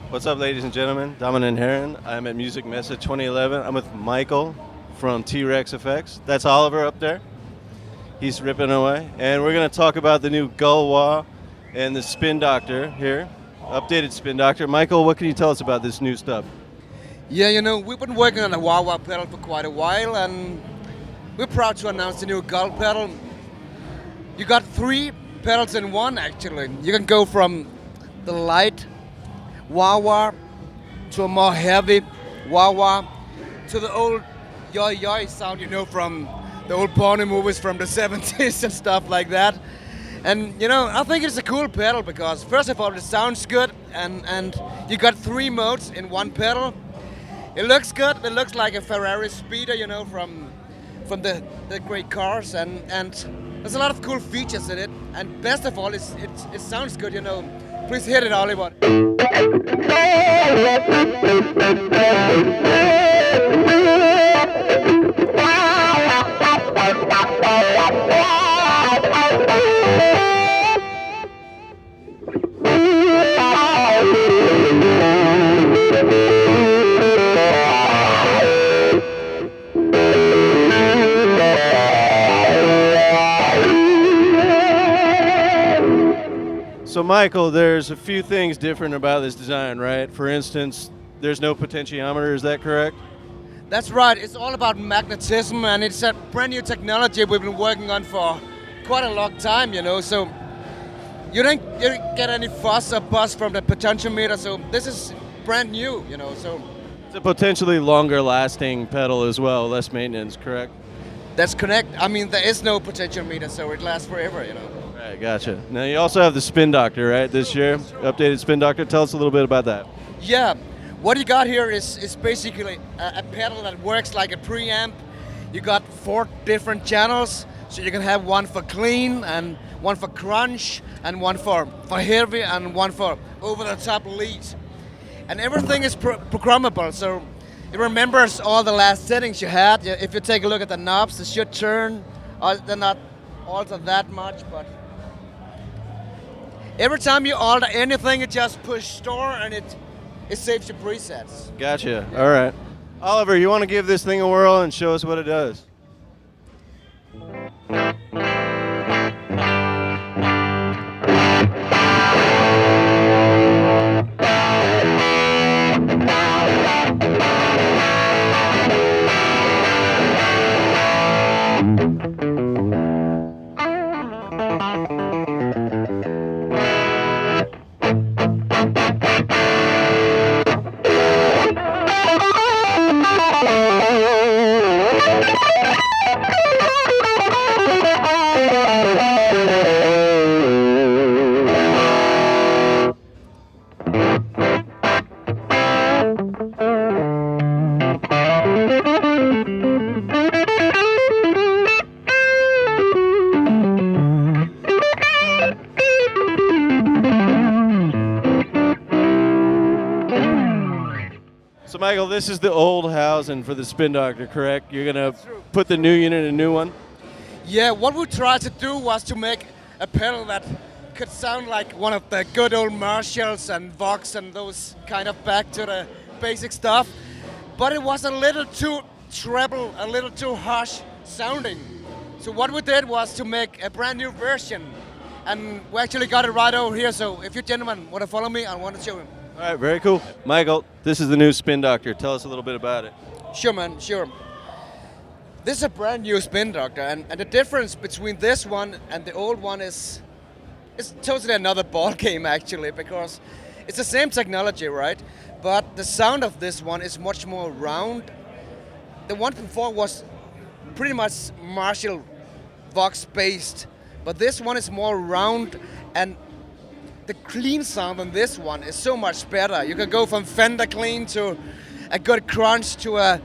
What's up, ladies and gentlemen? Dominant Heron. I'm at Musikmesse 2011. I'm with Michael from T-Rex Effects. That's Oliver up there. He's ripping away. And we're going to talk about the new Gull wah and the Spindoctor here. Updated Spindoctor. Michael, what can you tell us about this new stuff? Yeah, you know, we've been working on the wah-wah pedal for quite a while, and we're proud to announce the new Gull pedal. You got 3 pedals in one, actually. You can go from the light wah-wah to a more heavy wah-wah to the old yoy-yoy sound, you know, from the old porno movies from the 70s and stuff like that. And, you know, I think it's a cool pedal because, first of all, it sounds good, and you got 3 modes in one pedal. It looks good. It looks like a Ferrari Speeder, you know, from the great cars, and there's a lot of cool features in it. And best of all, it sounds good, you know. Please hit it, Oliver. So Michael, there's a few things different about this design, right? For instance, there's no potentiometer, is that correct? That's right. It's all about magnetism, and it's a brand new technology we've been working on for quite a long time, you know. So you don't get any fuss or buzz from the potentiometer. So this is brand new, you know. So it's a potentially longer lasting pedal as well, less maintenance, correct? that's correct. I mean, there is no potentiometer, so it lasts forever, you know. Right, gotcha. Now you also have the Spindoctor, right? This year, updated Spindoctor. Tell us a little bit about that. Yeah, what you got here is basically a pedal that works like a preamp. You got 4 different channels, so you can have one for clean, and one for crunch, and one for heavy, and one for over-the-top lead. And everything is programmable, so it remembers all the last settings you had. If you take a look at the knobs, they should turn. They're not altered that much, but every time you alter anything, you just push store, and it saves you presets. Gotcha. All right. Oliver, you want to give this thing a whirl and show us what it does? So Michael, this is the old housing for the Spindoctor, correct? You're going to put the new unit in a new one? Yeah, what we tried to do was to make a pedal that could sound like one of the good old Marshalls and Vox and those kind of back to the basic stuff. But it was a little too treble, a little too harsh sounding. So what we did was to make a brand new version. And we actually got it right over here, so if you gentlemen want to follow me, I want to show him. All right, very cool. Michael, this is the new Spindoctor. Tell us a little bit about it. Sure, man, sure. This is a brand new Spindoctor, and the difference between this one and the old one is it's totally another ball game, actually, because it's the same technology, right? But the sound of this one is much more round. The one before was pretty much Marshall Vox based, but this one is more round, and the clean sound on this one is so much better. You can go from Fender clean to a good crunch to a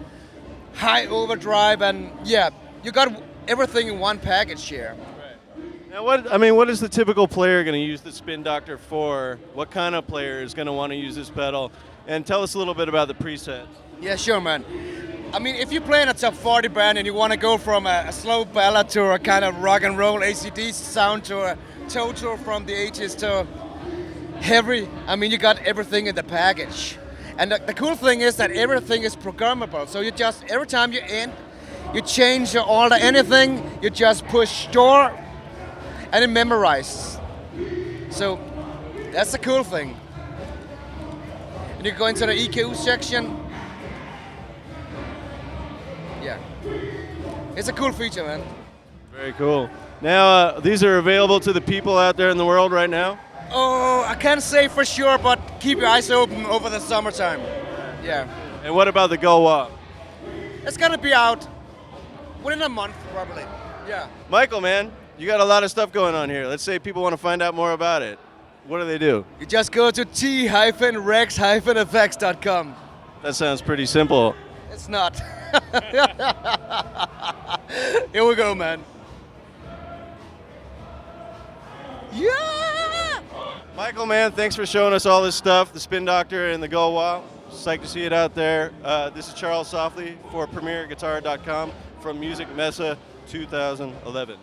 high overdrive, and yeah, you got everything in one package here. Right. Now, what is the typical player going to use the Spindoctor for? What kind of player is going to want to use this pedal? And tell us a little bit about the presets. Yeah, sure, man. I mean, if you play in a top 40 band and you want to go from a slow ballad to a kind of rock and roll AC/DC sound to a Toto from the 80s to heavy, I mean, you got everything in the package. And the cool thing is that everything is programmable. So you just, every time you end, you change or alter anything, you just push store and it memorizes. So that's the cool thing. And you go into the EQ section. Yeah. It's a cool feature, man. Very cool. Now, these are available to the people out there in the world right now? Oh, I can't say for sure, but keep your eyes open over the summertime. Yeah. And what about the Gull Wah? It's gonna be out within a month, probably. Yeah. Michael, man, you got a lot of stuff going on here. Let's say people want to find out more about it. What do they do? You just go to t-rex-effects.com. That sounds pretty simple. It's not. Here we go, man. Yeah! Michael, man, thanks for showing us all this stuff, the Spindoctor and the Gull Wah. Psyched to see it out there. This is Charles Softly for PremierGuitar.com from Musikmesse 2011.